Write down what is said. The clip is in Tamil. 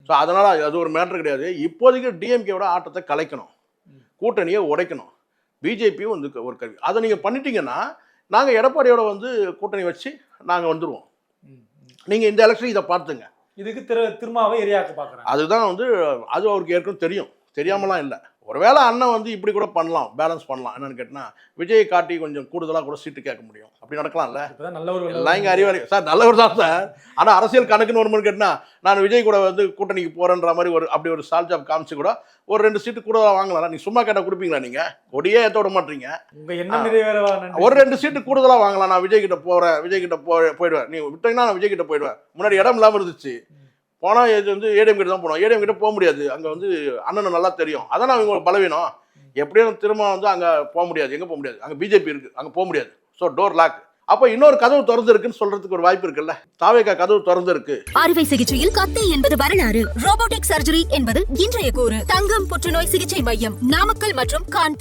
ஸோ அதனால் அது ஒரு மேட்ரு கிடையாது. இப்போதைக்கு டிஎம்கேவோட ஆட்டத்தை கலைக்கணும், கூட்டணியை உடைக்கணும். பிஜேபியும் வந்து ஒரு கருவி. அதை நீங்கள் பண்ணிட்டீங்கன்னா நாங்கள் எடப்பாடியோட வந்து கூட்டணி வச்சு நாங்கள் வந்துடுவோம். நீங்கள் இந்த எலெக்ஷன் இதை பார்த்துங்க. இதுக்கு திருமாவை எரியாக்க பார்க்குறேன். அதுதான் வந்து அது அவருக்கு ஏற்கனவே தெரியும், தெரியாமலாம் இல்லை. ஒருவேளை அண்ணன் வந்து இப்படி கூட பண்ணலாம், பேலன்ஸ் பண்ணலாம். என்னன்னு கேட்டால் விஜயை காட்டி கொஞ்சம் கூடுதலாக கூட சீட்டு கேட்க முடியும், அப்படி நடக்கலாம்ல. எல்லாம் இங்கே அறிவாளி சார், நல்லவர் தான் சார். ஆனால் அரசியல் கணக்குன்னு ஒரு மாதிரி கேட்டால் நான் விஜய் கூட வந்து கூட்டணிக்கு போகிறேன்ற மாதிரி அப்படி ஒரு சால் ஜாப் காமிச்சு கூட ஒரு 2 சீட்டு கூட வாங்கலாம். நீ சும்மா கேட்டால் கொடுப்பீங்களா? நீங்கள் கொடியே ஏற்ற விட மாட்டீங்க. ஒரு 2 சீட்டு கூடுதலாக வாங்கலாம். நான் விஜய் கிட்ட போகிறேன், விஜய் கிட்ட போயிடுவேன். நீ விட்டீங்கன்னா நான் விஜய் கிட்ட போயிடுவேன். முன்னாடி இடம் இல்லாமல் இருந்துச்சு, போனால் இது வந்து ஏடிஎம் கிட்ட தான் போனோம். ஏடிஎம் கிட்ட போக முடியாது, அங்கே வந்து அண்ணனை நல்லா தெரியும். அதான் அவங்க பலவீனம். எப்படியும் திரும்ப வந்து அங்கே போக முடியாது. எங்கே போக முடியாது? அங்கே பிஜேபி இருக்குது, அங்கே போக முடியாது. So door lock. அப்போ இன்னொரு கதவு திறந்து இருக்குன்னு சொல்றதுக்கு ஒரு வாய்ப்பு இருக்குல்ல. தாவேகா கதவு திறந்து இருக்கு. அறுவை சிகிச்சையில் கத்தி என்பது வரலாறு, ரோபோட்டிக் சர்ஜரி என்பது இன்றைய கூறு. தங்கம் புற்றுநோய் சிகிச்சை மையம், நாமக்கல் மற்றும் கான்பூர்.